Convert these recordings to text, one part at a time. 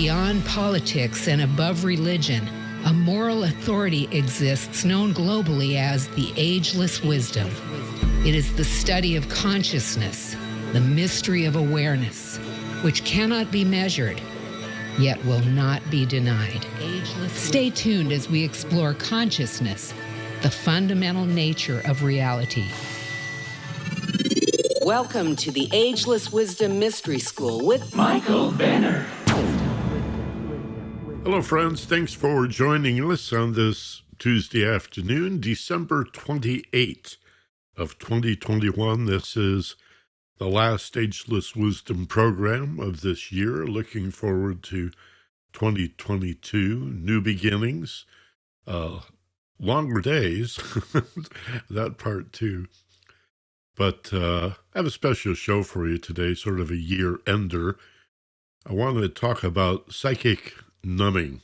beyond politics and above religion, a moral authority exists known globally as the Ageless Wisdom. It is the study of consciousness, the mystery of awareness, which cannot be measured, yet will not be denied. Stay tuned as we explore consciousness, the fundamental nature of reality. Welcome to the Ageless Wisdom Mystery School with Michael Benner. Hello, friends. Thanks for joining us on this Tuesday afternoon, December 28th of 2021. This is the last Ageless Wisdom program of this year. Looking forward to 2022, new beginnings, longer days, that part too. But I have a special show for you today, sort of a year ender. I want to talk about psychic numbing,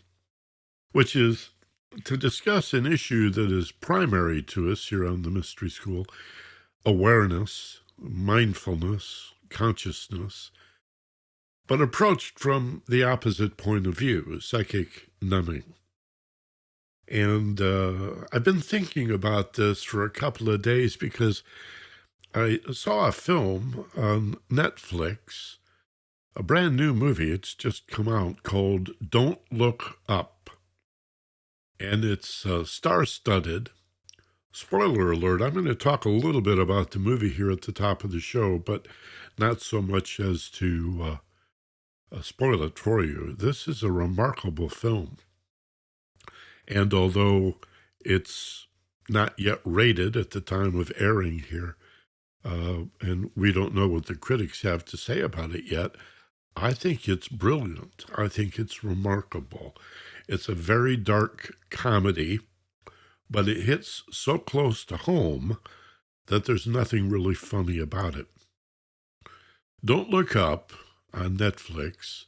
which is to discuss an issue that is primary to us here on the Mystery School: awareness, mindfulness, consciousness, but approached from the opposite point of view, psychic numbing. And I've been thinking about this for a couple of days because I saw a film on Netflix, a brand new movie. It's just come out, called Don't Look Up. And it's star-studded. Spoiler alert, I'm going to talk a little bit about the movie here at the top of the show, but not so much as to spoil it for you. This is a remarkable film. And although it's not yet rated at the time of airing here, and we don't know what the critics have to say about it yet, I think it's brilliant. I think it's remarkable. It's a very dark comedy, but it hits so close to home that there's nothing really funny about it. Don't Look Up on Netflix.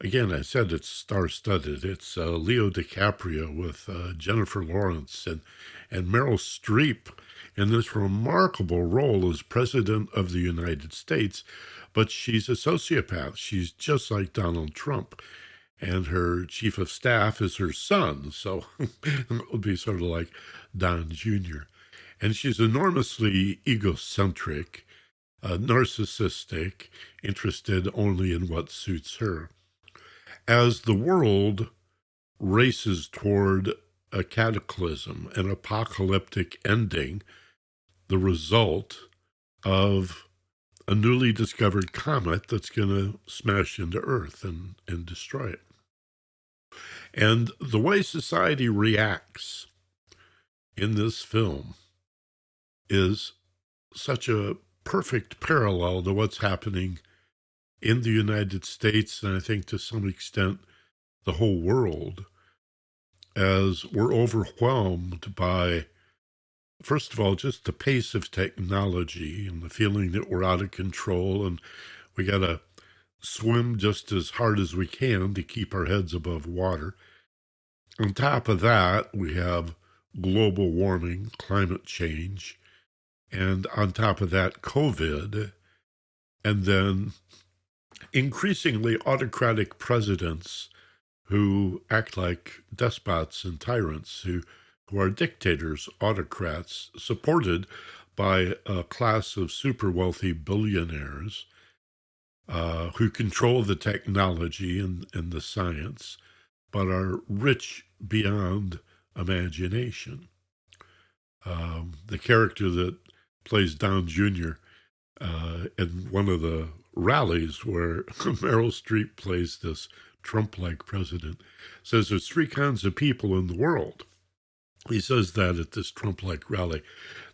Again, I said it's star-studded. It's Leo DiCaprio with Jennifer Lawrence and Meryl Streep in this remarkable role as President of the United States, but she's a sociopath. She's just like Donald Trump, and her chief of staff is her son, so it would be sort of like Don Jr. And she's enormously egocentric, narcissistic, interested only in what suits her. As the world races toward a cataclysm, an apocalyptic ending, the result of a newly discovered comet that's going to smash into Earth and destroy it. And the way society reacts in this film is such a perfect parallel to what's happening in the United States, and I think to some extent the whole world, as we're overwhelmed by, first of all, just the pace of technology and the feeling that we're out of control and we got to swim just as hard as we can to keep our heads above water. On top of that, we have global warming, climate change, and on top of that, COVID, and then increasingly autocratic presidents who act like despots and tyrants, who are dictators, autocrats, supported by a class of super wealthy billionaires who control the technology and the science, but are rich beyond imagination. The character that plays Don Jr. In one of the rallies where Meryl Streep plays this Trump-like president, says there's three kinds of people in the world. He says that at this Trump-like rally.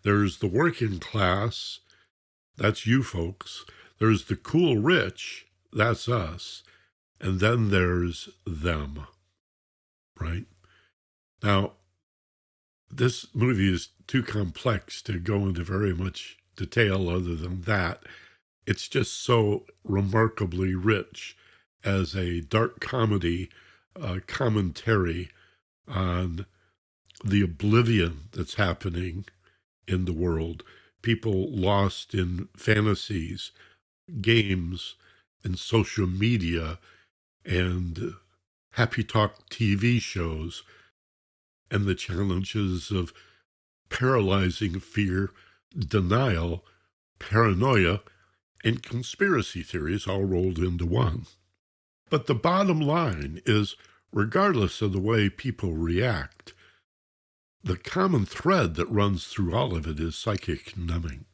There's the working class, that's you folks. There's the cool rich, that's us. And then there's them, right? Now, this movie is too complex to go into very much detail other than that. It's just so remarkably rich as a dark comedy commentary on the oblivion that's happening in the world, people lost in fantasies, games, and social media, and happy talk TV shows and the challenges of paralyzing fear, denial, paranoia, and conspiracy theories all rolled into one. But the bottom line is, regardless of the way people react, the common thread that runs through all of it is psychic numbing.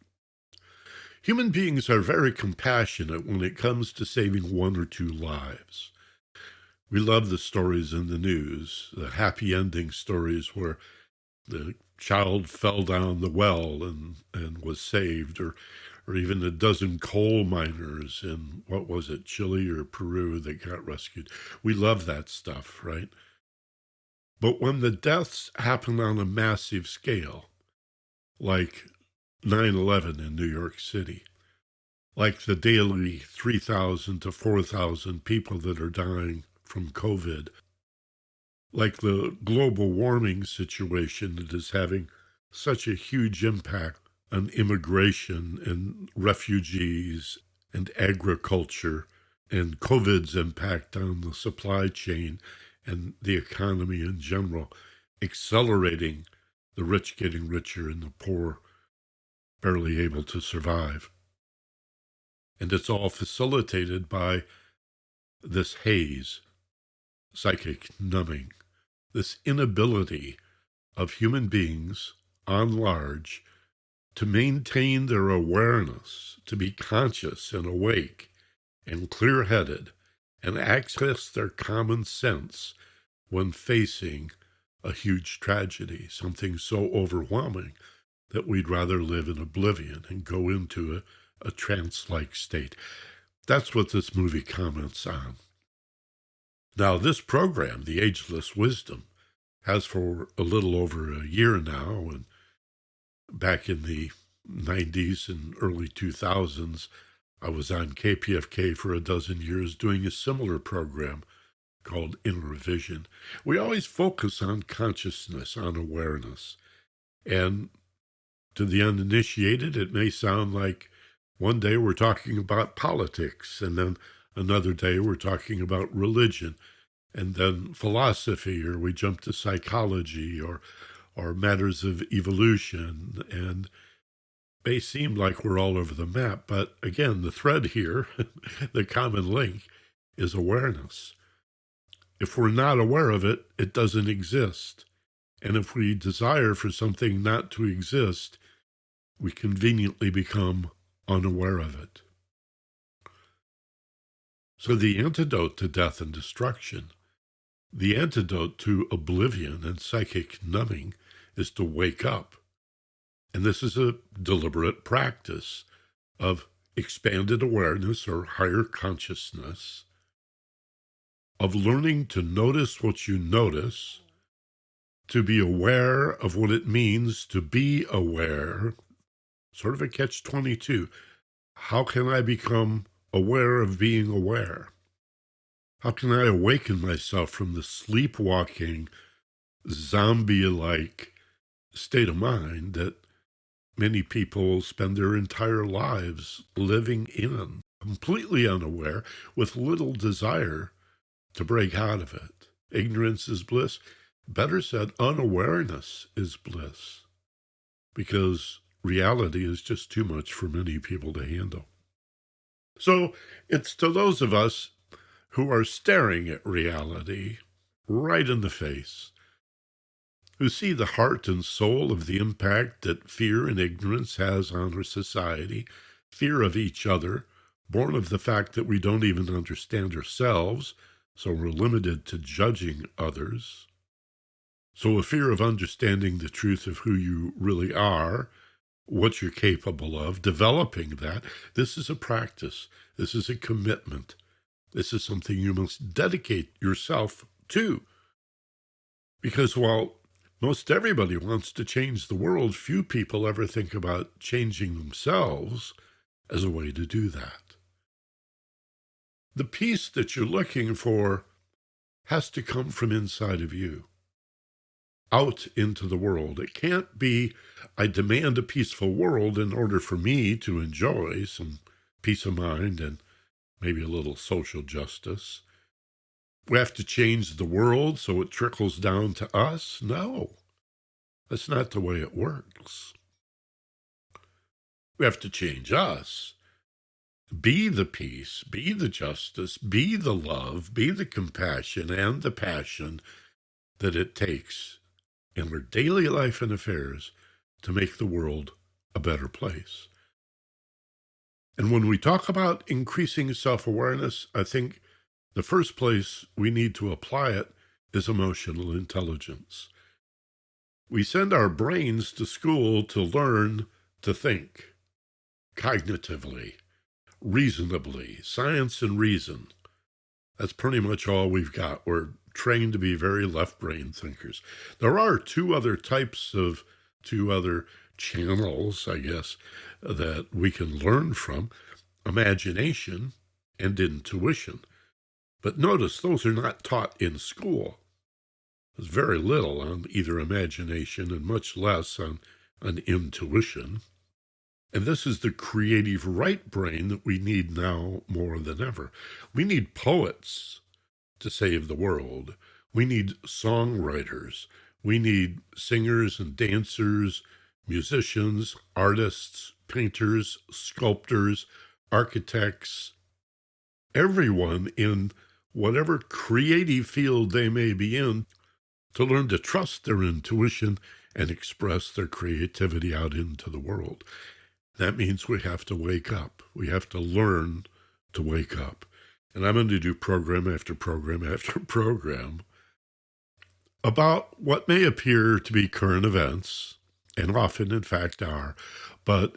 Human beings are very compassionate when it comes to saving one or two lives. We love the stories in the news, the happy ending stories where the child fell down the well and was saved, or even a dozen coal miners in, what was it, Chile or Peru that got rescued. We love that stuff, right? But when the deaths happen on a massive scale, like 9/11 in New York City, like the daily 3,000 to 4,000 people that are dying from COVID, like the global warming situation that is having such a huge impact on immigration and refugees and agriculture, and COVID's impact on the supply chain and the economy in general, accelerating the rich getting richer and the poor barely able to survive. And it's all facilitated by this haze, psychic numbing, this inability of human beings, on large, to maintain their awareness, to be conscious and awake and clear-headed and access their common sense when facing a huge tragedy, something so overwhelming that we'd rather live in oblivion and go into a trance-like state. That's what this movie comments on. Now, this program, The Ageless Wisdom, has for a little over a year now, and back in the 90s and early 2000s, I was on KPFK for a dozen years doing a similar program called Inner Vision. We always focus on consciousness, on awareness. And to the uninitiated, it may sound like one day we're talking about politics, and then another day we're talking about religion, and then philosophy, or we jump to psychology, or matters of evolution, and may seem like we're all over the map. But again, the thread here, the common link, is awareness. If we're not aware of it, it doesn't exist. And if we desire for something not to exist, we conveniently become unaware of it. So the antidote to death and destruction, the antidote to oblivion and psychic numbing, is to wake up. And this is a deliberate practice of expanded awareness or higher consciousness, of learning to notice what you notice, to be aware of what it means to be aware, sort of a catch-22. How can I become aware of being aware? How can I awaken myself from the sleepwalking, zombie-like state of mind that many people spend their entire lives living in, completely unaware, with little desire to break out of it? Ignorance is bliss. Better said, unawareness is bliss, because reality is just too much for many people to handle. So it's to those of us who are staring at reality right in the face, who see the heart and soul of the impact that fear and ignorance has on our society, fear of each other, born of the fact that we don't even understand ourselves, so we're limited to judging others. So a fear of understanding the truth of who you really are, what you're capable of, developing that. This is a practice. This is a commitment. This is something you must dedicate yourself to. Because while most everybody wants to change the world, few people ever think about changing themselves as a way to do that. The peace that you're looking for has to come from inside of you, out into the world. It can't be, I demand a peaceful world in order for me to enjoy some peace of mind and maybe a little social justice. we have to change the world so it trickles down to us. No, that's not the way it works. We have to change us. Be the peace, be the justice, be the love, be the compassion and the passion that it takes in our daily life and affairs to make the world a better place. And when we talk about increasing self-awareness, I think the first place we need to apply it is emotional intelligence. We send our brains to school to learn to think cognitively, reasonably, science and reason. That's pretty much all we've got. We're trained to be very left-brain thinkers. There are two other channels, I guess, that we can learn from: imagination and intuition. But notice those are not taught in school. There's very little on either imagination and much less on intuition. And this is the creative right brain that we need now more than ever. We need poets to save the world. We need songwriters. We need singers and dancers, musicians, artists, painters, sculptors, architects, everyone in whatever creative field they may be in, to learn to trust their intuition and express their creativity out into the world. That means we have to wake up. We have to learn to wake up. And I'm going to do program after program after program about what may appear to be current events, and often, in fact, are, but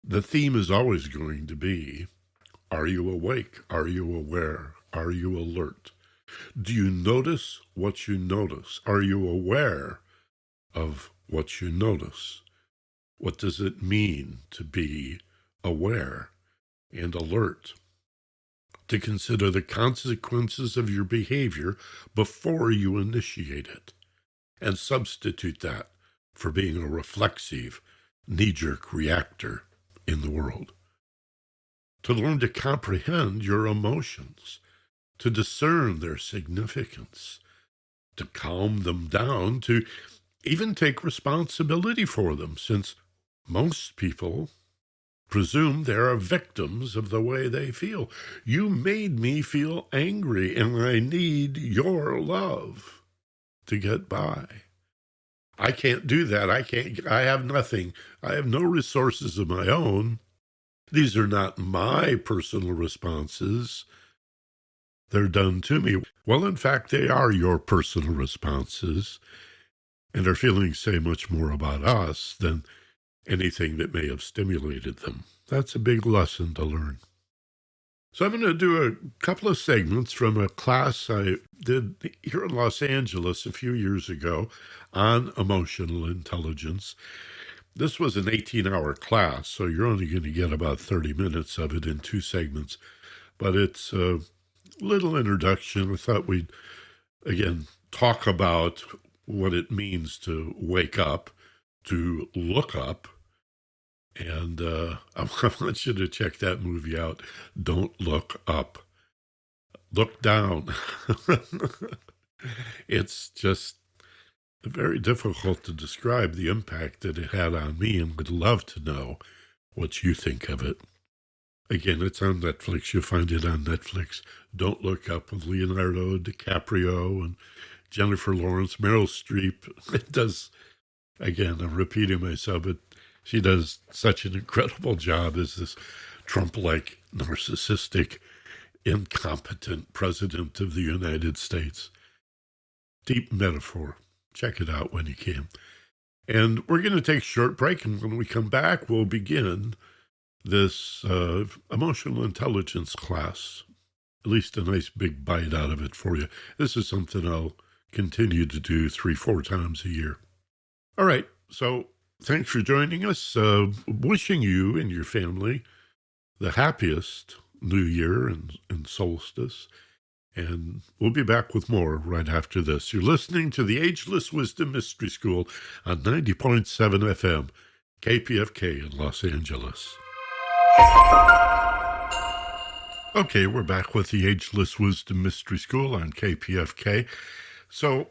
the theme is always going to be, are you awake? Are you aware? Are you alert? Do you notice what you notice? Are you aware of what you notice? What does it mean to be aware and alert? To consider the consequences of your behavior before you initiate it, and substitute that for being a reflexive, knee-jerk reactor in the world. To learn to comprehend your emotions, to discern their significance, to calm them down, to even take responsibility for them, since most people presume they are victims of the way they feel. You made me feel angry, and I need your love to get by. I can't do that. I have nothing. I have no resources of my own. These are not my personal responses. They're done to me. Well, in fact, they are your personal responses, and our feelings say much more about us than anything that may have stimulated them. That's a big lesson to learn. So I'm going to do a couple of segments from a class I did here in Los Angeles a few years ago on emotional intelligence. This was an 18-hour class, so you're only going to get about 30 minutes of it in two segments. But it's a little introduction. I thought we'd, again, talk about what it means to wake up, to look up. And I want you to check that movie out. Don't Look Up. Look down. It's just very difficult to describe the impact that it had on me, and would love to know what you think of it. Again, it's on Netflix. You'll find it on Netflix. Don't Look Up, with Leonardo DiCaprio and Jennifer Lawrence, Meryl Streep. It does, again, I'm repeating myself, but she does such an incredible job as this Trump-like, narcissistic, incompetent president of the United States. Deep metaphor. Check it out when you can. And we're going to take a short break, and when we come back, we'll begin this emotional intelligence class. At least a nice big bite out of it for you. This is something I'll continue to do 3-4 times a year. All right, so thanks for joining us. Wishing you and your family the happiest New Year and solstice. And we'll be back with more right after this. You're listening to the Ageless Wisdom Mystery School on 90.7 FM, KPFK in Los Angeles. Okay, we're back with the Ageless Wisdom Mystery School on KPFK. So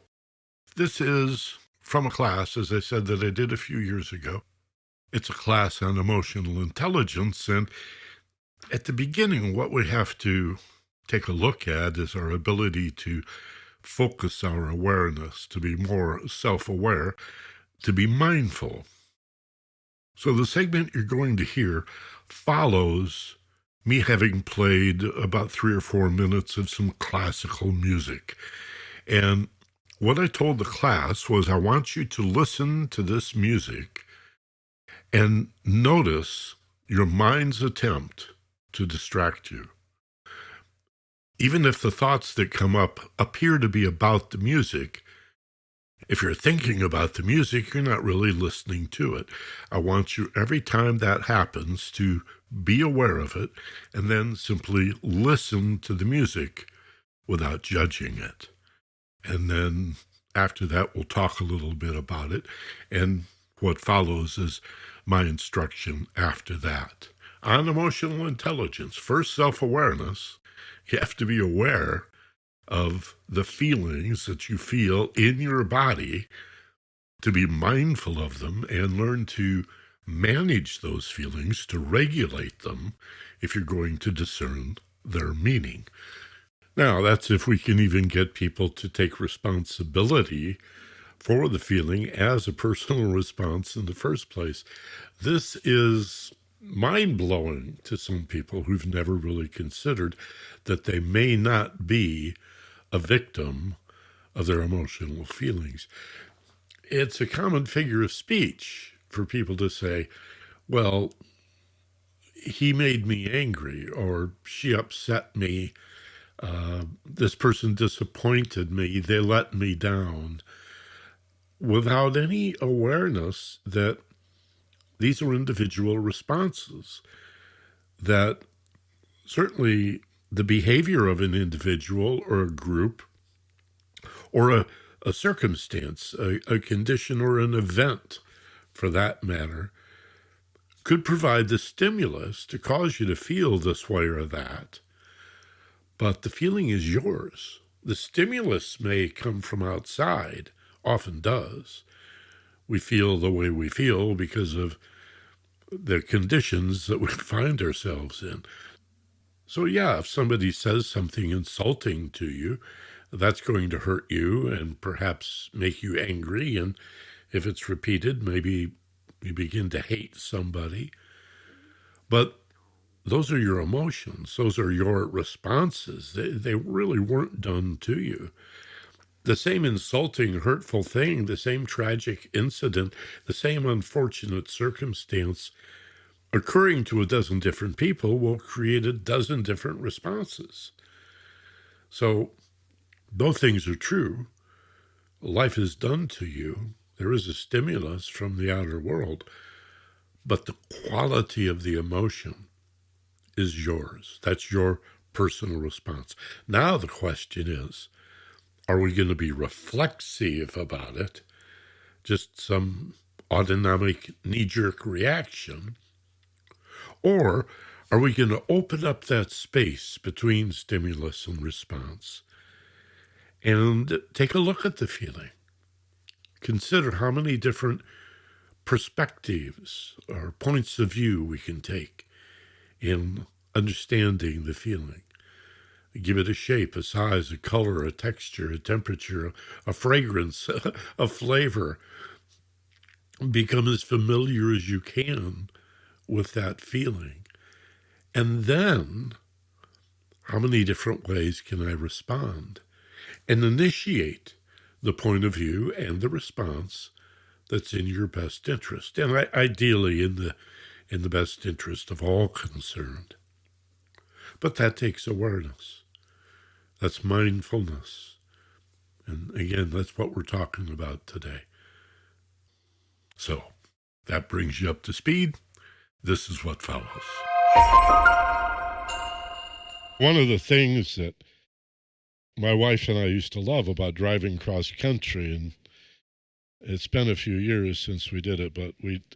this is from a class, as I said, that I did a few years ago. It's a class on emotional intelligence, and at the beginning, what we have to take a look at is our ability to focus our awareness, to be more self-aware, to be mindful. So the segment you're going to hear follows me having played about 3 or 4 minutes of some classical music. And what I told the class was, I want you to listen to this music and notice your mind's attempt to distract you. Even if the thoughts that come up appear to be about the music, if you're thinking about the music, you're not really listening to it. I want you, every time that happens, to be aware of it and then simply listen to the music without judging it. And then after that, we'll talk a little bit about it. And what follows is my instruction after that. On emotional intelligence, first self-awareness, you have to be aware of the feelings that you feel in your body, to be mindful of them and learn to manage those feelings, to regulate them if you're going to discern their meaning. Now, that's if we can even get people to take responsibility for the feeling as a personal response in the first place. This is mind-blowing to some people who've never really considered that they may not be a victim of their emotional feelings. It's a common figure of speech for people to say, well, he made me angry, or she upset me, this person disappointed me, they let me down, without any awareness that these are individual responses, that certainly the behavior of an individual or a group or a circumstance, a condition or an event for that matter, could provide the stimulus to cause you to feel this way or that. But the feeling is yours. The stimulus may come from outside, often does. We feel the way we feel because of the conditions that we find ourselves in. So yeah, if somebody says something insulting to you, that's going to hurt you and perhaps make you angry. And if it's repeated, maybe you begin to hate somebody. But those are your emotions. Those are your responses. They really weren't done to you. The same insulting, hurtful thing, the same tragic incident, the same unfortunate circumstance occurring to a dozen different people will create a dozen different responses. So both things are true. Life is done to you. There is a stimulus from the outer world, but the quality of the emotion is yours. That's your personal response. Now the question is, are we going to be reflexive about it? Just some autonomic knee-jerk reaction? Or are we going to open up that space between stimulus and response and take a look at the feeling? Consider how many different perspectives or points of view we can take in understanding the feeling. Give it a shape, a size, a color, a texture, a temperature, a fragrance, a flavor. Become as familiar as you can with that feeling. And then, how many different ways can I respond? And initiate the point of view and the response that's in your best interest, and ideally in the best interest of all concerned. But that takes awareness. That's mindfulness. And again, that's what we're talking about today. So that brings you up to speed. This is what follows. One of the things that my wife and I used to love about driving cross country, and it's been a few years since we did it, but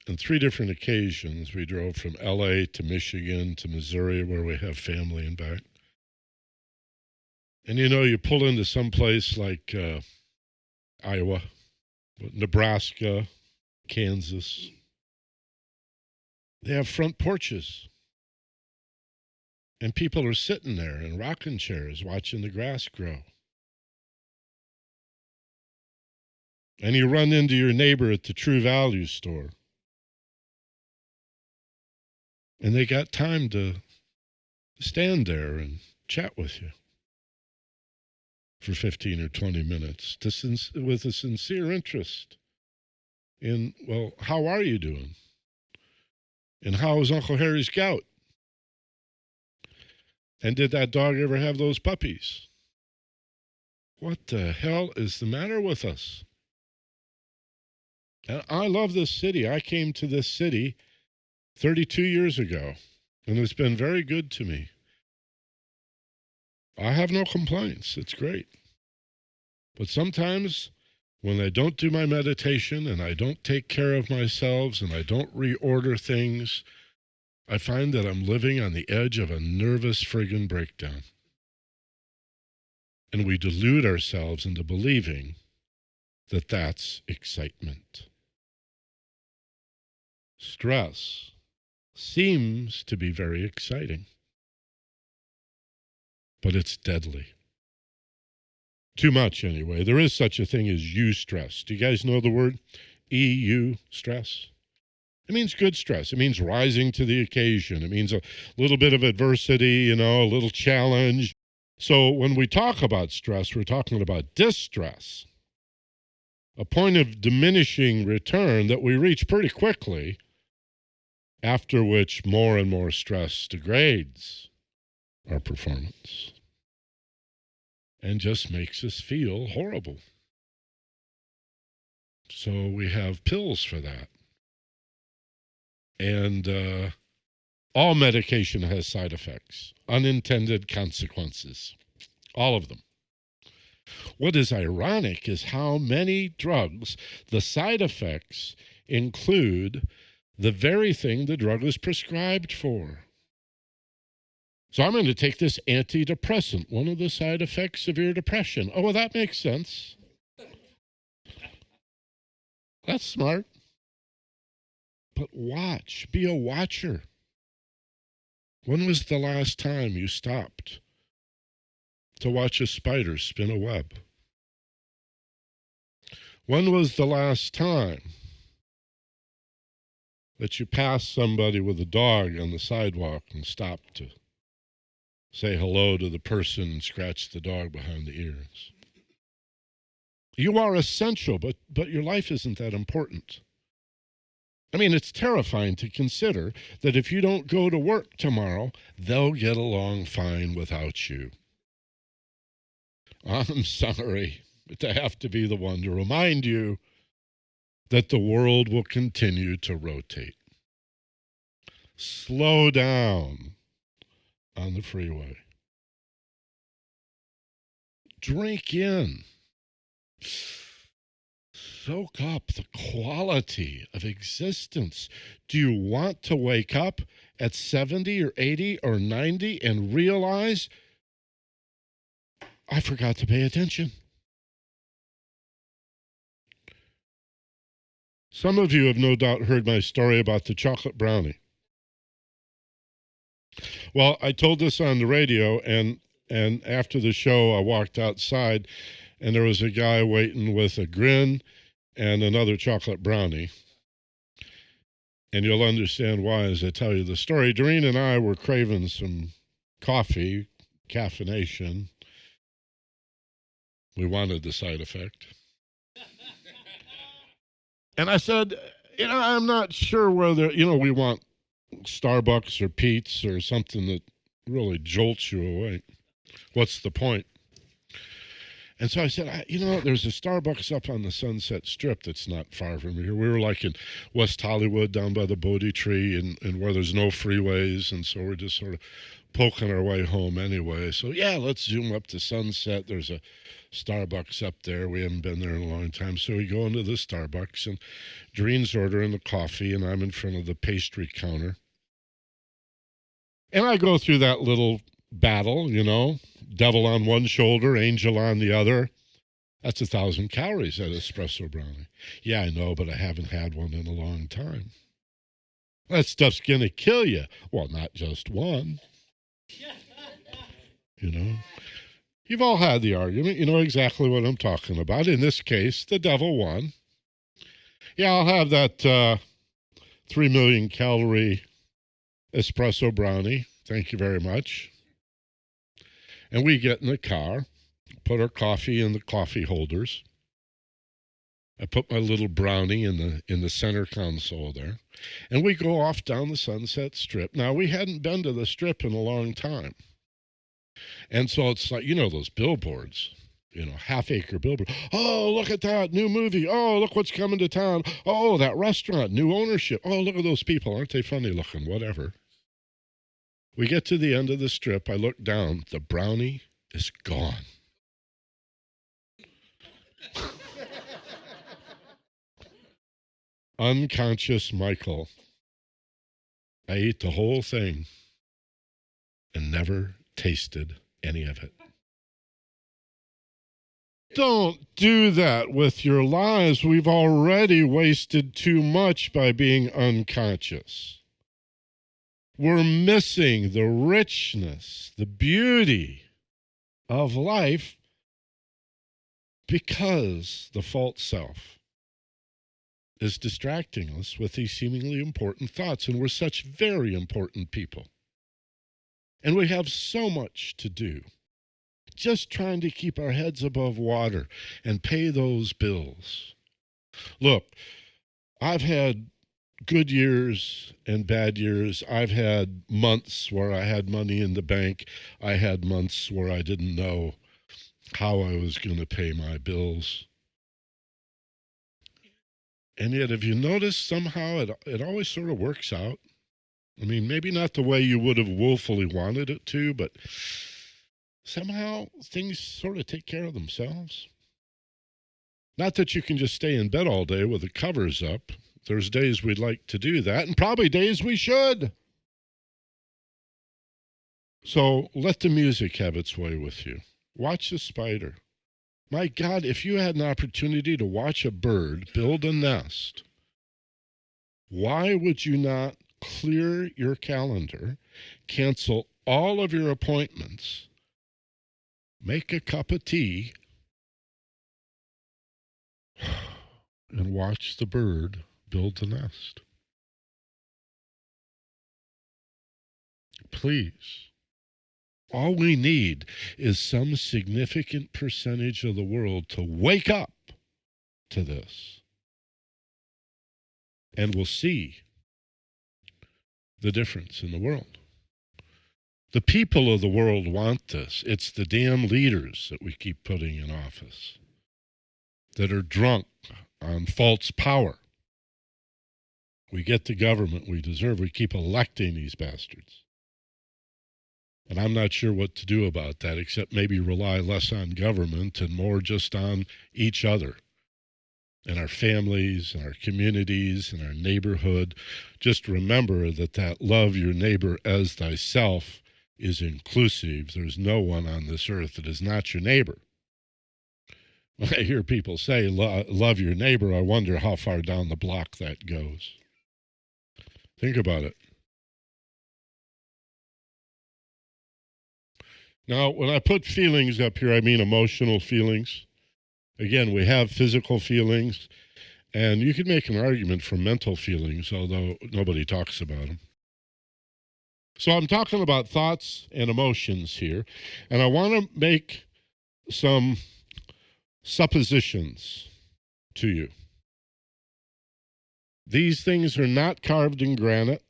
on 3 different occasions, we drove from LA to Michigan to Missouri, where we have family, and back. And you pull into some place like Iowa, Nebraska, Kansas. They have front porches. And people are sitting there in rocking chairs watching the grass grow. And you run into your neighbor at the True Value store. And they got time to stand there and chat with you for 15 or 20 minutes with a sincere interest in, well, how are you doing? And how is Uncle Harry's gout? And did that dog ever have those puppies? What the hell is the matter with us? And I love this city. I came to this city 32 years ago, and it's been very good to me. I have no complaints. It's great. But sometimes when I don't do my meditation and I don't take care of myself and I don't reorder things, I find that I'm living on the edge of a nervous friggin' breakdown. And we delude ourselves into believing that that's excitement. Stress seems to be very exciting, but it's deadly. Too much, anyway. There is such a thing as eustress. Do you guys know the word EU, stress? It means good stress. It means rising to the occasion. It means a little bit of adversity, a little challenge. So when we talk about stress, we're talking about distress, a point of diminishing return that we reach pretty quickly, after which more and more stress degrades our performance and just makes us feel horrible. So we have pills for that. And all medication has side effects, unintended consequences, all of them. What is ironic is how many drugs, the side effects include the very thing the drug is prescribed for. So I'm going to take this antidepressant, one of the side effects, severe depression. Oh, well, that makes sense. That's smart. But watch, be a watcher. When was the last time you stopped to watch a spider spin a web? When was the last time that you passed somebody with a dog on the sidewalk and stopped to say hello to the person and scratch the dog behind the ears? You are essential, but your life isn't that important. I mean, it's terrifying to consider that if you don't go to work tomorrow, they'll get along fine without you. I'm sorry to have to be the one to remind you that the world will continue to rotate. Slow down on the freeway. Drink in. Soak up the quality of existence. Do you want to wake up at 70 or 80 or 90 and realize, I forgot to pay attention? Some of you have no doubt heard my story about the chocolate brownie. Well, I told this on the radio, and after the show, I walked outside, and there was a guy waiting with a grin and another chocolate brownie. And you'll understand why as I tell you the story. Doreen and I were craving some coffee, caffeination. We wanted the side effect. And I said, I'm not sure whether, we want Starbucks or Pete's or something that really jolts you awake. What's the point? And so I said, there's a Starbucks up on the Sunset Strip that's not far from here. We were like in West Hollywood down by the Bodhi tree and where there's no freeways. And so we're just sort of poking our way home anyway. So, yeah, let's zoom up to Sunset. There's a Starbucks up there. We haven't been there in a long time. So we go into the Starbucks, and Doreen's ordering the coffee, and I'm in front of the pastry counter. And I go through that little battle, devil on one shoulder, angel on the other. That's 1,000 calories, that espresso brownie. Yeah, I know, but I haven't had one in a long time. That stuff's going to kill you. Well, not just one. You know? You've all had the argument. You know exactly what I'm talking about. In this case, the devil won. Yeah, I'll have that 3 million calorie espresso brownie. Thank you very much. And we get in the car, put our coffee in the coffee holders. I put my little brownie in the center console there. And we go off down the Sunset Strip. Now, we hadn't been to the Strip in a long time. And so it's like, you know, those billboards, you know, half-acre billboard. Oh, look at that new movie. Oh, look what's coming to town. Oh, that restaurant, new ownership. Oh, look at those people. Aren't they funny looking? Whatever. We get to the end of the Strip. I look down. The brownie is gone. Unconscious Michael. I ate the whole thing and never tasted any of it. Don't do that with your lives. We've already wasted too much by being unconscious. We're missing the richness, the beauty of life because the false self is distracting us with these seemingly important thoughts, and we're such very important people. And we have so much to do, just trying to keep our heads above water and pay those bills. Look, I've had good years and bad years. I've had months where I had money in the bank. I had months where I didn't know how I was going to pay my bills. And yet, if you notice, somehow it always sort of works out. I mean, maybe not the way you would have woefully wanted it to, but somehow things sort of take care of themselves. Not that you can just stay in bed all day with the covers up. There's days we'd like to do that, and probably days we should. So let the music have its way with you. Watch the spider. My God, if you had an opportunity to watch a bird build a nest, why would you not clear your calendar, cancel all of your appointments, make a cup of tea, and watch the bird build the nest? Please. All we need is some significant percentage of the world to wake up to this. And we'll see the difference in the world. The people of the world want this. It's the damn leaders that we keep putting in office that are drunk on false power. We get the government we deserve. We keep electing these bastards. And I'm not sure what to do about that, except maybe rely less on government and more just on each other and our families and our communities and our neighborhood. Just remember that love your neighbor as thyself is inclusive. There's no one on this earth that is not your neighbor. When I hear people say, love your neighbor, I wonder how far down the block that goes. Think about it. Now, when I put feelings up here, I mean emotional feelings. Again, we have physical feelings, and you can make an argument for mental feelings, although nobody talks about them. So I'm talking about thoughts and emotions here, and I want to make some suppositions to you. These things are not carved in granite.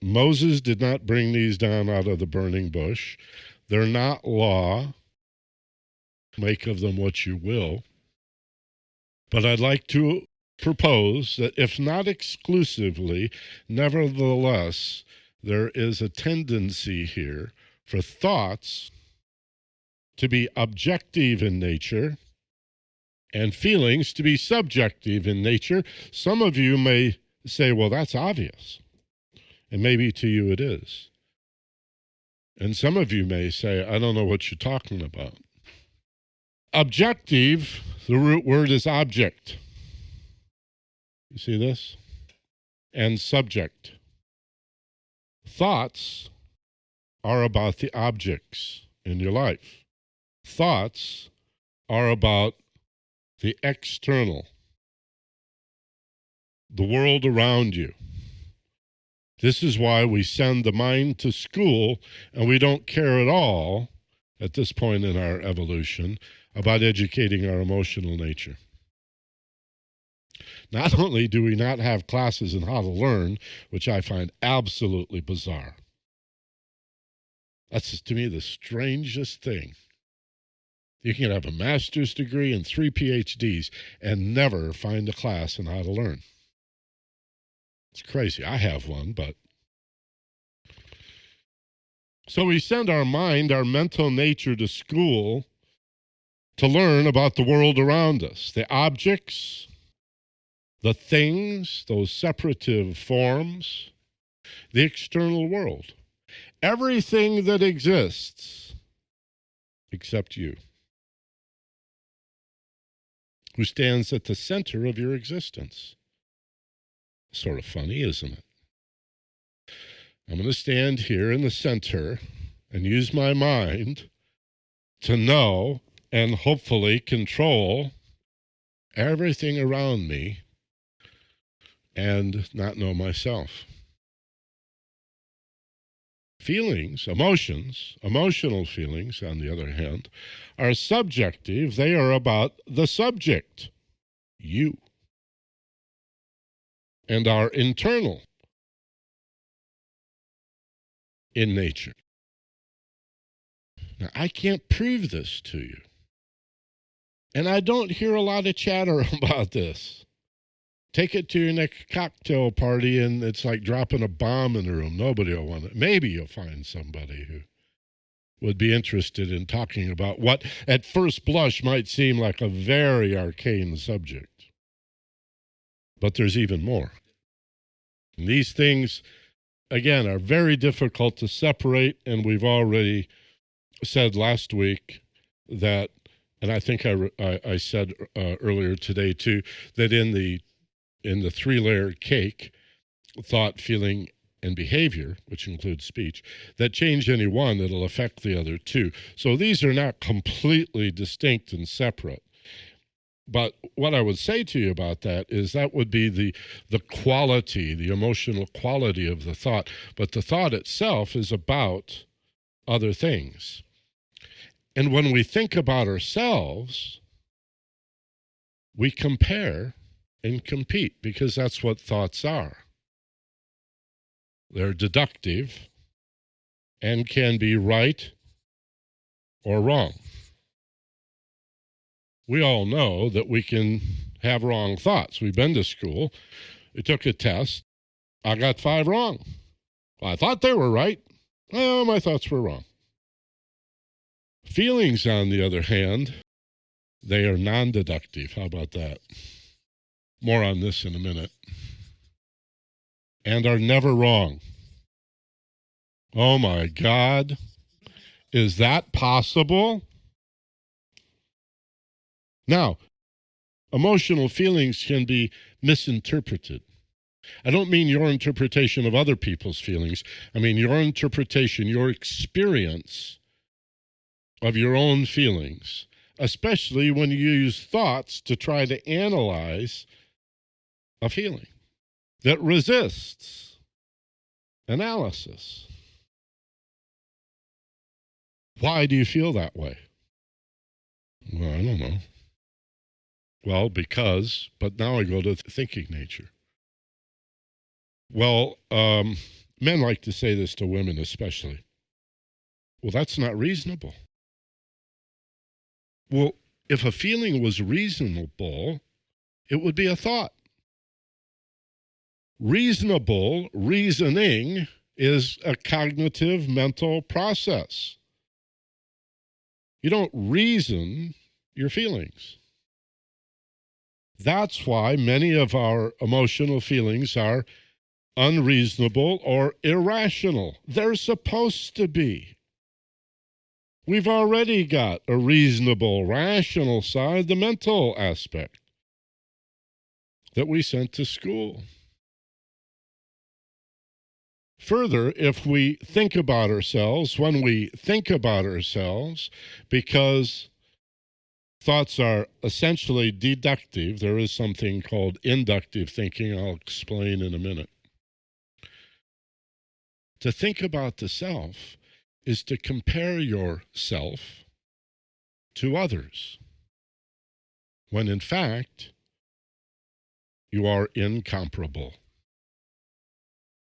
Moses did not bring these down out of the burning bush. They're not law. Make of them what you will. But I'd like to propose that if not exclusively, nevertheless, there is a tendency here for thoughts to be objective in nature and feelings to be subjective in nature. Some of you may say, well, that's obvious. And maybe to you it is. And some of you may say, I don't know what you're talking about. Objective, the root word is object. You see this? And subject. Thoughts are about the objects in your life. Thoughts are about the external, the world around you. This is why we send the mind to school, and we don't care at all at this point in our evolution about educating our emotional nature. Not only do we not have classes in how to learn, which I find absolutely bizarre. That's, to me, the strangest thing. You can have a master's degree and 3 PhDs and never find a class in how to learn. It's crazy. I have one, but. So we send our mind, our mental nature to school to learn about the world around us, the objects, the things, those separative forms, the external world. Everything that exists except you, who stands at the center of your existence. Sort of funny, isn't it? I'm going to stand here in the center and use my mind to know and hopefully control everything around me and not know myself. Feelings, emotions, emotional feelings, on the other hand, are subjective. They are about the subject, you, and are internal in nature. Now, I can't prove this to you. And I don't hear a lot of chatter about this. Take it to your next cocktail party, and it's like dropping a bomb in the room. Nobody will want it. Maybe you'll find somebody who would be interested in talking about what at first blush might seem like a very arcane subject. But there's even more. And these things, again, are very difficult to separate, and we've already said last week that, and I think I said earlier today too, that in the three-layered cake, thought, feeling, and behavior, which includes speech, that change any one, it'll affect the other two. So these are not completely distinct and separate. But what I would say to you about that is that would be the quality, the emotional quality of the thought. But the thought itself is about other things. And when we think about ourselves, we compare and compete, because that's what thoughts are. They're deductive and can be right or wrong. We all know that we can have wrong thoughts. We've been to school. We took a test. I got 5 wrong. Well, I thought they were right. Well, my thoughts were wrong. Feelings, on the other hand, they are non-deductive. How about that? More on this in a minute. And are never wrong. Oh my God. Is that possible? Now, emotional feelings can be misinterpreted. I don't mean your interpretation of other people's feelings. I mean your interpretation, your experience of your own feelings, especially when you use thoughts to try to analyze a feeling that resists analysis. Why do you feel that way? Well, I don't know. Well, because, but now I go to thinking nature. Well, men like to say this to women especially. Well, that's not reasonable. Well, if a feeling was reasonable, it would be a thought. Reasonable reasoning is a cognitive mental process. You don't reason your feelings. That's why many of our emotional feelings are unreasonable or irrational. They're supposed to be. We've already got a reasonable, rational side, the mental aspect that we sent to school. Further, if we think about ourselves, when we think about ourselves, because thoughts are essentially deductive, there is something called inductive thinking, I'll explain in a minute. To think about the self is to compare yourself to others, when in fact, you are incomparable.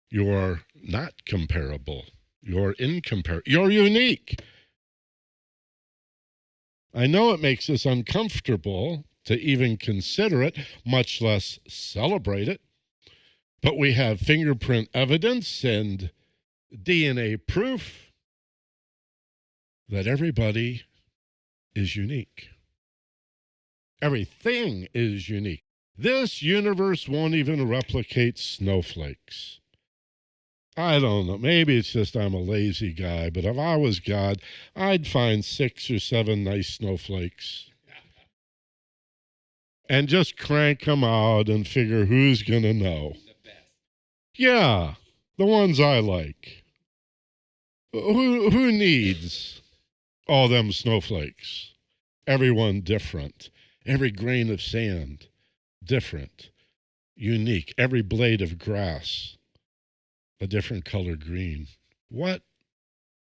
You are not comparable. You're incomparable. You're unique. I know it makes us uncomfortable to even consider it, much less celebrate it. But we have fingerprint evidence and DNA proof that everybody is unique. Everything is unique. This universe won't even replicate snowflakes. I don't know. Maybe it's just I'm a lazy guy, but if I was God, I'd find 6 or 7 nice snowflakes and just crank them out and figure who's going to know. Yeah, the ones I like. Who needs all them snowflakes? Everyone different. Every grain of sand different. Unique. Every blade of grass a different color green. What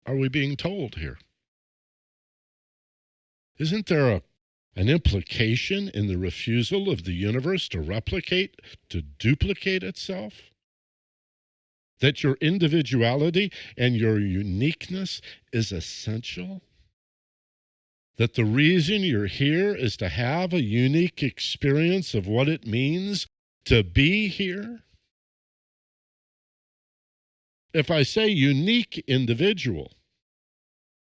are we being told here? Isn't there an implication in the refusal of the universe to replicate, to duplicate itself? That your individuality and your uniqueness is essential? That the reason you're here is to have a unique experience of what it means to be here? If I say unique individual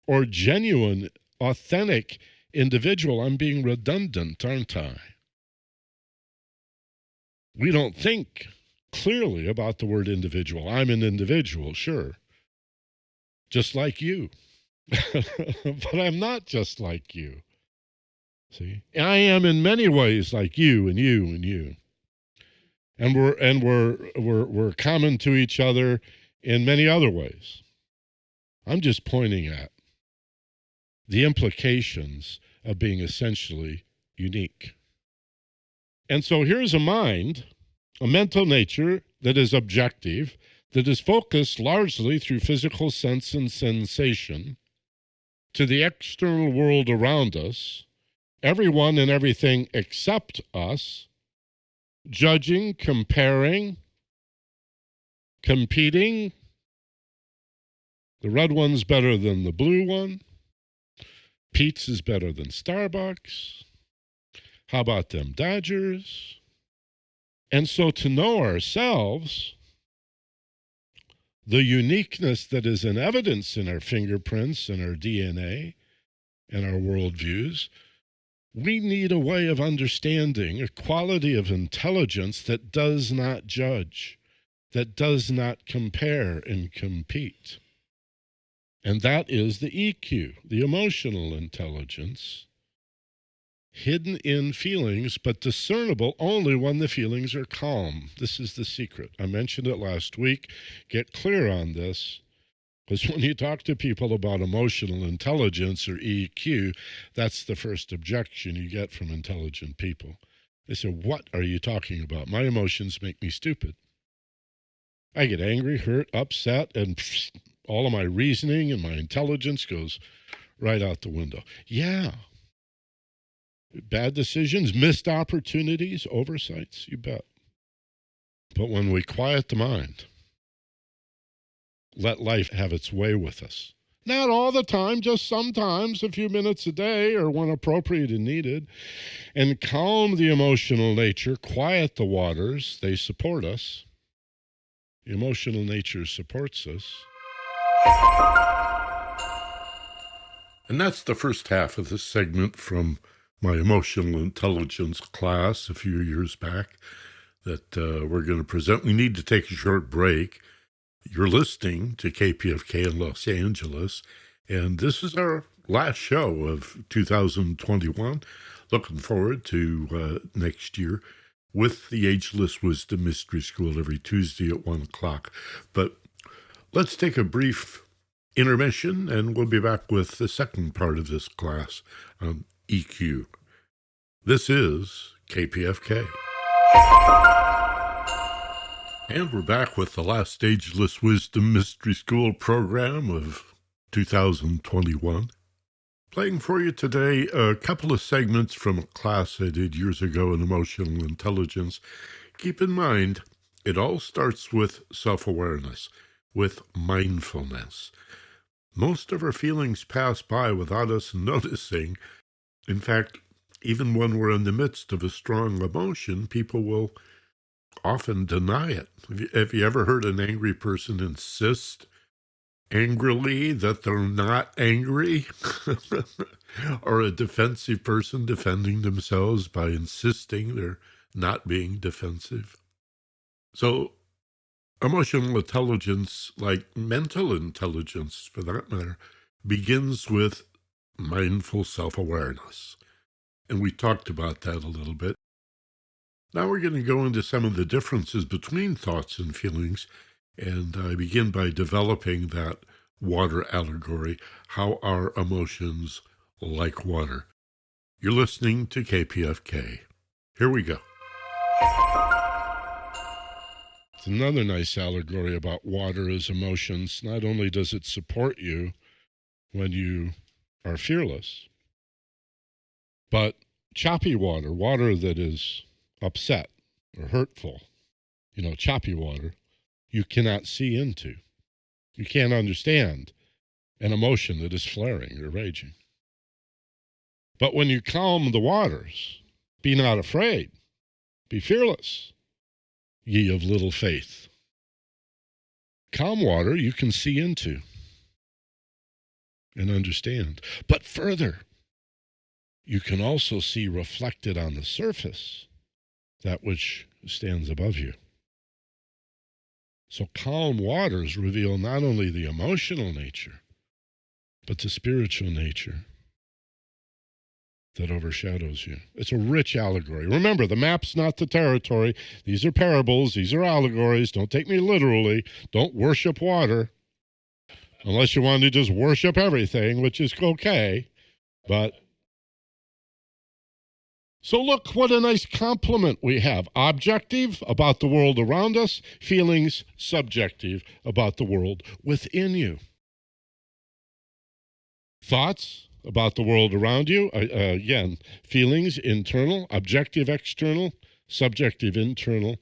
or genuine, authentic individual, I'm being redundant, aren't I? We don't think clearly about the word individual. I'm an individual, sure, just like you. But I'm not just like you. See? I am in many ways like you and you and you. And we're common to each other in many other ways. I'm just pointing at the implications of being essentially unique. And so here's a mind, a mental nature that is objective, that is focused largely through physical sense and sensation to the external world around us, everyone and everything except us, judging, comparing, competing. The red one's better than the blue one. Pete's is better than Starbucks. How about them Dodgers? And so to know ourselves, the uniqueness that is in evidence in our fingerprints and our DNA and our worldviews, we need a way of understanding, a quality of intelligence that does not judge, that does not compare and compete. And that is the EQ, the emotional intelligence, hidden in feelings, but discernible only when the feelings are calm. This is the secret. I mentioned it last week. Get clear on this, because when you talk to people about emotional intelligence or EQ, that's the first objection you get from intelligent people. They say, what are you talking about? My emotions make me stupid. I get angry, hurt, upset, and all of my reasoning and my intelligence goes right out the window. Yeah. Bad decisions, missed opportunities, oversights, you bet. But when we quiet the mind, let life have its way with us. Not all the time, just sometimes, a few minutes a day or when appropriate and needed, and calm the emotional nature, quiet the waters, they support us. The emotional nature supports us. And that's the first half of this segment from my emotional intelligence class a few years back that we're going to present. We need to take a short break. You're listening to KPFK in Los Angeles, and this is our last show of 2021. Looking forward to next year with the Ageless Wisdom Mystery School every Tuesday at 1 o'clock. But let's take a brief intermission, and we'll be back with the second part of this class on EQ. This is KPFK. And we're back with the last Ageless Wisdom Mystery School program of 2021. Playing for you today a couple of segments from a class I did years ago in emotional intelligence. Keep in mind, it all starts with self-awareness, with mindfulness. Most of our feelings pass by without us noticing. In fact, even when we're in the midst of a strong emotion, people will often deny it. Have you ever heard an angry person insist angrily that they're not angry? Or a defensive person defending themselves by insisting they're not being defensive? So emotional intelligence, like mental intelligence for that matter, begins with mindful self-awareness. And we talked about that a little bit. Now we're going to go into some of the differences between thoughts and feelings, and I begin by developing that water allegory, how our emotions like water. You're listening to KPFK. Here we go. It's another nice allegory about water as emotions. Not only does it support you when you are fearless, but choppy water, water that is upset or hurtful, choppy water, you cannot see into. You can't understand an emotion that is flaring or raging. But when you calm the waters, be not afraid, be fearless, ye of little faith. Calm water you can see into and understand. But further, you can also see reflected on the surface that which stands above you. So calm waters reveal not only the emotional nature, but the spiritual nature that overshadows you. It's a rich allegory. Remember, the map's not the territory. These are parables. These are allegories. Don't take me literally. Don't worship water. Unless you want to just worship everything, which is okay. But so look what a nice complement we have. Objective about the world around us, feelings subjective about the world within you. Thoughts about the world around you, again, feelings internal, objective external, subjective internal.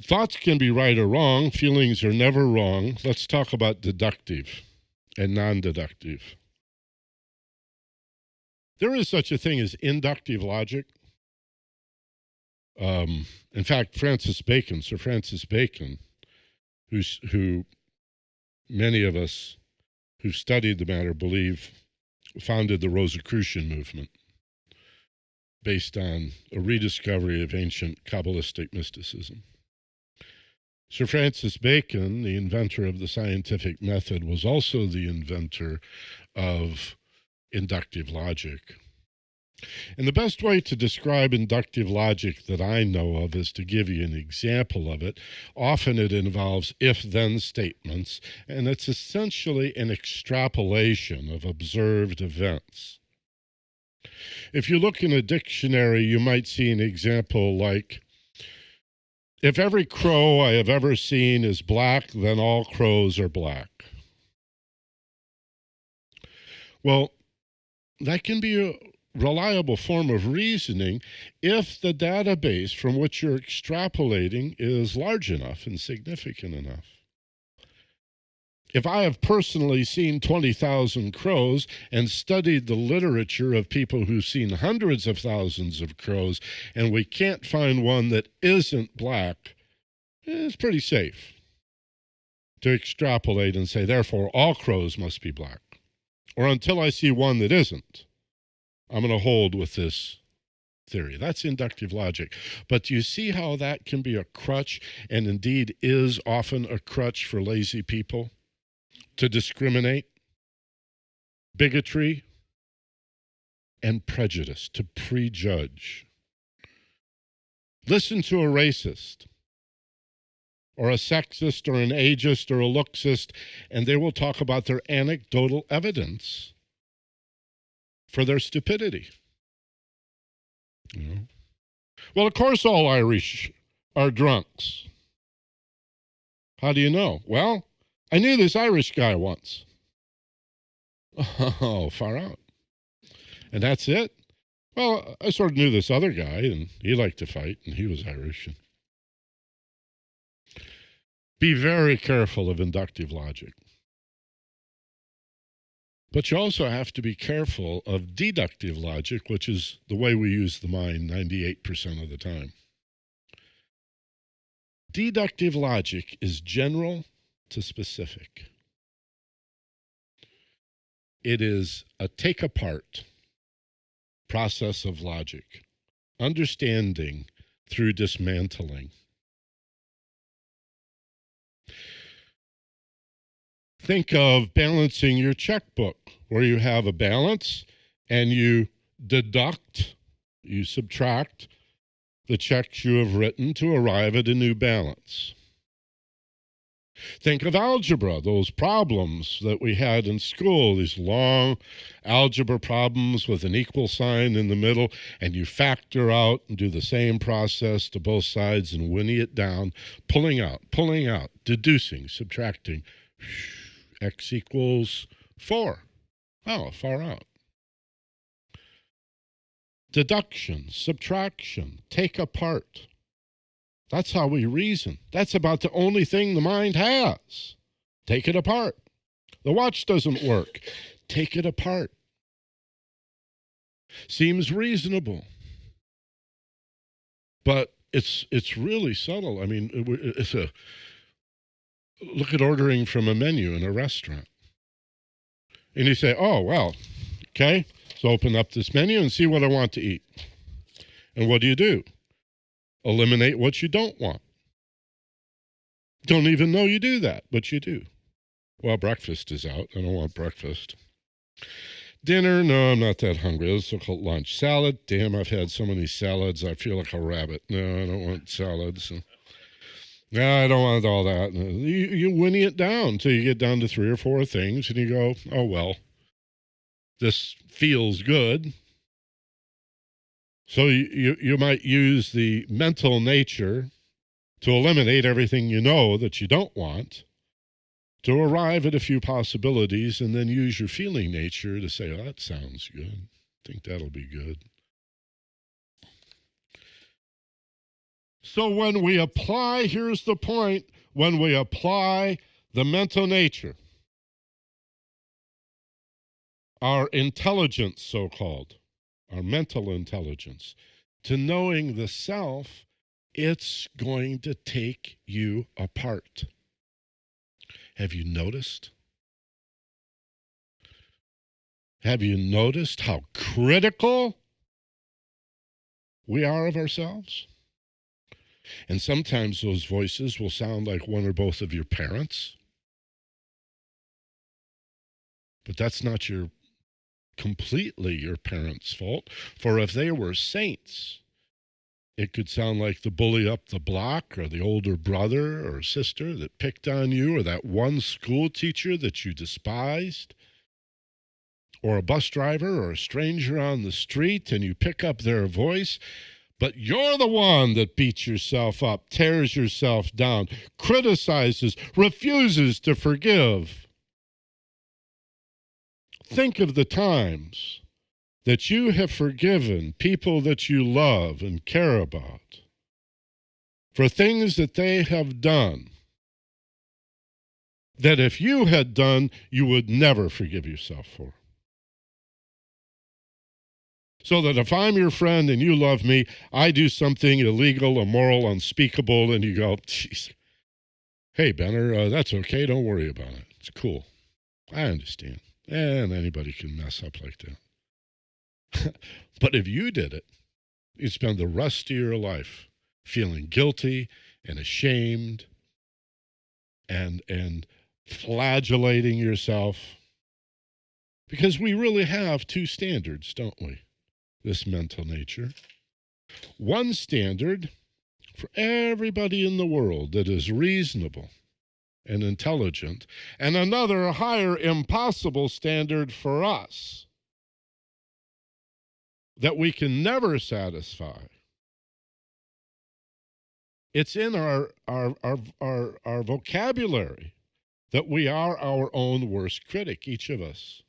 Thoughts can be right or wrong, feelings are never wrong. Let's talk about deductive and non-deductive. There is such a thing as inductive logic. In fact, Sir Francis Bacon, who many of us who studied the matter believe founded the Rosicrucian movement based on a rediscovery of ancient Kabbalistic mysticism. Sir Francis Bacon, the inventor of the scientific method, was also the inventor of inductive logic. And the best way to describe inductive logic that I know of is to give you an example of it. Often it involves if-then statements, and it's essentially an extrapolation of observed events. If you look in a dictionary, you might see an example like, if every crow I have ever seen is black, then all crows are black. Well, that can be a reliable form of reasoning if the database from which you're extrapolating is large enough and significant enough. If I have personally seen 20,000 crows and studied the literature of people who've seen hundreds of thousands of crows, and we can't find one that isn't black, it's pretty safe to extrapolate and say, therefore, all crows must be black. Or until I see one that isn't, I'm going to hold with this theory. That's inductive logic. But you see how that can be a crutch, and indeed is often a crutch for lazy people to discriminate bigotry and prejudice, to prejudge. Listen to a racist or a sexist or an ageist or a looksist, and they will talk about their anecdotal evidence for their stupidity. You know? Well, of course all Irish are drunks. How do you know? Well, I knew this Irish guy once. Oh, far out. And that's it? Well, I sort of knew this other guy, and he liked to fight, and he was Irish. Be very careful of inductive logic. But you also have to be careful of deductive logic, which is the way we use the mind 98% of the time. Deductive logic is general to specific. It is a take-apart process of logic, understanding through dismantling. Think of balancing your checkbook, where you have a balance and you deduct, you subtract the checks you have written to arrive at a new balance. Think of algebra, those problems that we had in school, these long algebra problems with an equal sign in the middle, and you factor out and do the same process to both sides and winnie it down, pulling out, deducing, subtracting. X equals 4. Oh, far out. Deduction, subtraction, take apart. That's how we reason. That's about the only thing the mind has. Take it apart. The watch doesn't work. Take it apart. Seems reasonable. But it's really subtle. I mean, look at ordering from a menu in a restaurant. And you say, oh, well, okay, so open up this menu and see what I want to eat. And what do? Eliminate what you don't want. Don't even know you do that, but you do. Well, breakfast is out. I don't want breakfast. Dinner, no, I'm not that hungry. Let's look at lunch. Salad, damn, I've had so many salads, I feel like a rabbit. No, I don't want salads. No, I don't want all that. You winnie it down until you get down to 3 or 4 things, and you go, oh, well, this feels good. So you might use the mental nature to eliminate everything you know that you don't want, to arrive at a few possibilities, and then use your feeling nature to say, oh, that sounds good. I think that'll be good. So when we apply, here's the point, when we apply the mental nature, our intelligence, so-called, our mental intelligence, to knowing the self, it's going to take you apart. Have you noticed? Have you noticed how critical we are of ourselves? And sometimes those voices will sound like one or both of your parents. But that's not completely your parents' fault. For if they were saints, it could sound like the bully up the block, or the older brother or sister that picked on you, or that one school teacher that you despised, or a bus driver or a stranger on the street, and you pick up their voice. But you're the one that beats yourself up, tears yourself down, criticizes, refuses to forgive. Think of the times that you have forgiven people that you love and care about for things that they have done that if you had done, you would never forgive yourself for. So that if I'm your friend and you love me, I do something illegal, immoral, unspeakable, and you go, geez, hey, Benner, that's okay. Don't worry about it. It's cool. I understand. And anybody can mess up like that. But if you did it, you'd spend the rest of your life feeling guilty and ashamed and flagellating yourself Because we really have two standards, don't we? This mental nature. One standard for everybody in the world that is reasonable and intelligent, and another higher, impossible standard for us that we can never satisfy. It's in our vocabulary that we are our own worst critic. Each of us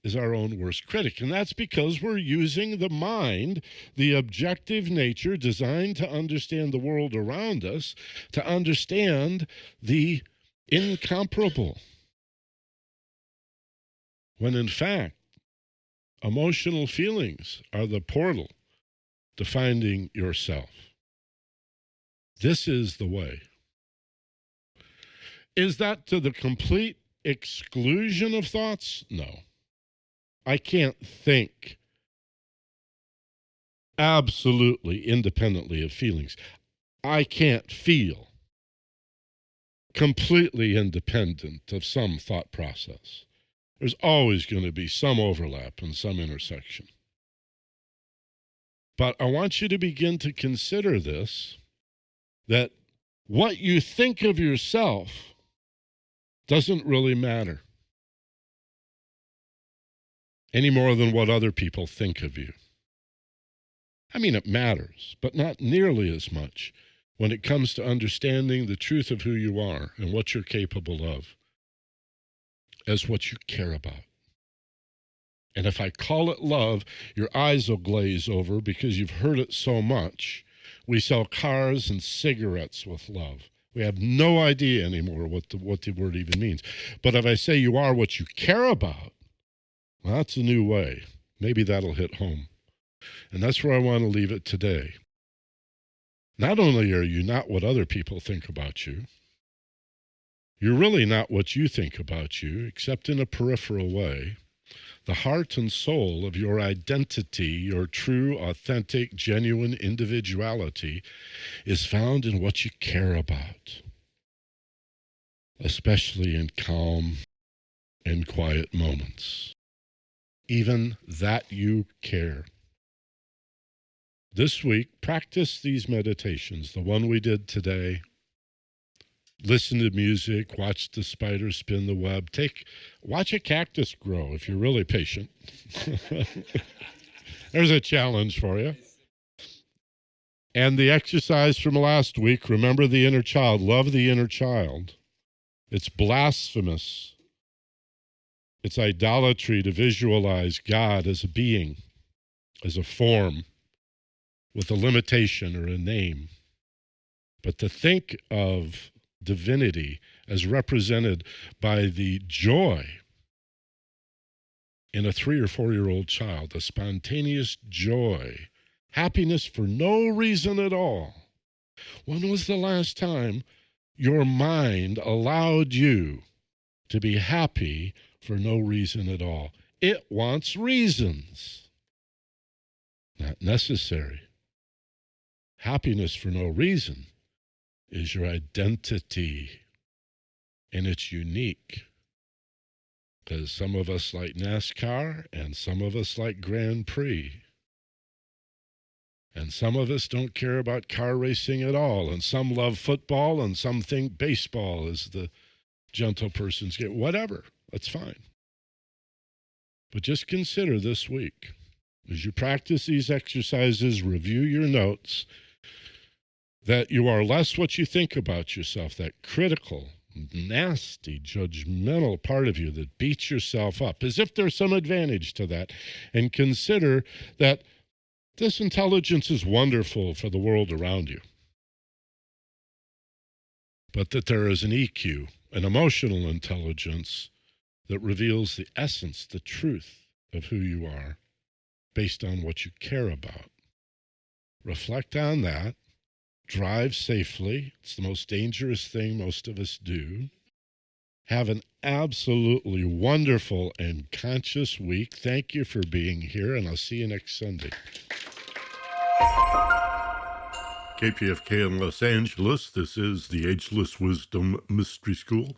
is our own worst critic. And that's because we're using the mind, the objective nature designed to understand the world around us, to understand the incomparable. When in fact, emotional feelings are the portal to finding yourself. This is the way. Is that to the complete exclusion of thoughts? No. I can't think absolutely independently of feelings. I can't feel completely independent of some thought process. There's always going to be some overlap and some intersection. But I want you to begin to consider this, that what you think of yourself doesn't really matter any more than what other people think of you. I mean, it matters, but not nearly as much when it comes to understanding the truth of who you are and what you're capable of as what you care about. And if I call it love, your eyes will glaze over because you've heard it so much. We sell cars and cigarettes with love. We have no idea anymore what the word even means. But if I say you are what you care about, well, that's a new way. Maybe that'll hit home. And that's where I want to leave it today. Not only are you not what other people think about you, you're really not what you think about you, except in a peripheral way. The heart and soul of your identity, your true, authentic, genuine individuality is found in what you care about, especially in calm and quiet moments. Even that you care. This week, practice these meditations, the one we did today. Listen to music, watch the spider spin the web. Watch a cactus grow if you're really patient. There's a challenge for you. And the exercise from last week, remember the inner child, love the inner child. It's blasphemous. It's idolatry to visualize God as a being, as a form, with a limitation or a name. But to think of divinity as represented by the joy in a 3 or 4-year-old child, a spontaneous joy, happiness for no reason at all. When was the last time your mind allowed you to be happy for no reason at all? It wants reasons. Not necessary. Happiness for no reason is your identity, and it's unique. Because some of us like NASCAR, and some of us like Grand Prix. And some of us don't care about car racing at all, and some love football, and some think baseball is the gentle person's game. Whatever, that's fine. But just consider this week, as you practice these exercises, review your notes, that you are less what you think about yourself, that critical, nasty, judgmental part of you that beats yourself up, as if there's some advantage to that, and consider that this intelligence is wonderful for the world around you, but that there is an EQ, an emotional intelligence, that reveals the essence, the truth of who you are based on what you care about. Reflect on that. Drive safely. It's the most dangerous thing most of us do. Have an absolutely wonderful and conscious week. Thank you for being here, and I'll see you next Sunday. KPFK in Los Angeles. This is the Ageless Wisdom Mystery School.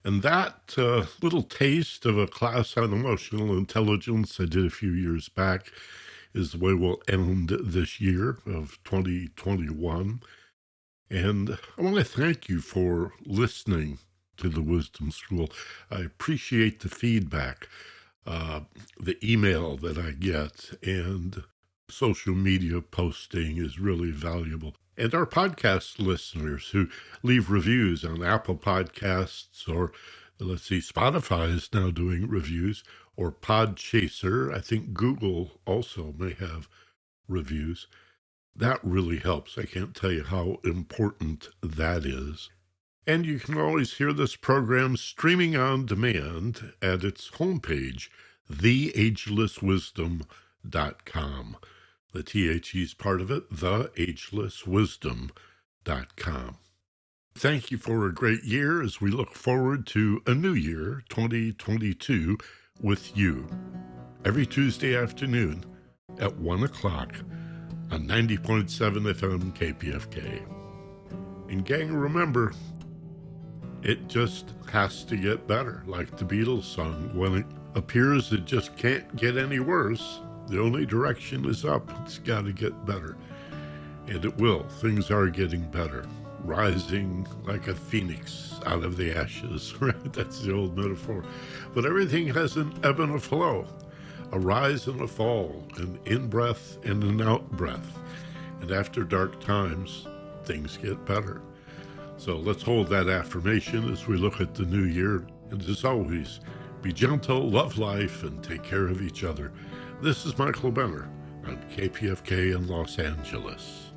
And that little taste of a class on emotional intelligence I did a few years back is the way we'll end this year of 2021. And I want to thank you for listening to the Wisdom School. I appreciate the feedback, the email that I get, and social media posting is really valuable. And our podcast listeners who leave reviews on Apple Podcasts, or let's see, Spotify is now doing reviews, or Podchaser. I think Google also may have reviews. That really helps. I can't tell you how important that is. And you can always hear this program streaming on demand at its homepage, theagelesswisdom.com. The THE is part of it, theagelesswisdom.com. Thank you for a great year as we look forward to a new year, 2022, with you. Every Tuesday afternoon at 1 o'clock on 90.7 FM KPFK. And gang, remember, it just has to get better. Like the Beatles song, when it appears it just can't get any worse, the only direction is up. It's got to get better. And it will. Things are getting better. Rising like a phoenix out of the ashes, right? That's the old metaphor. But everything has an ebb and a flow, a rise and a fall, an in-breath and an out-breath. And after dark times, things get better. So let's hold that affirmation as we look at the new year. And as always, be gentle, love life, and take care of each other. This is Michael Benner on KPFK in Los Angeles.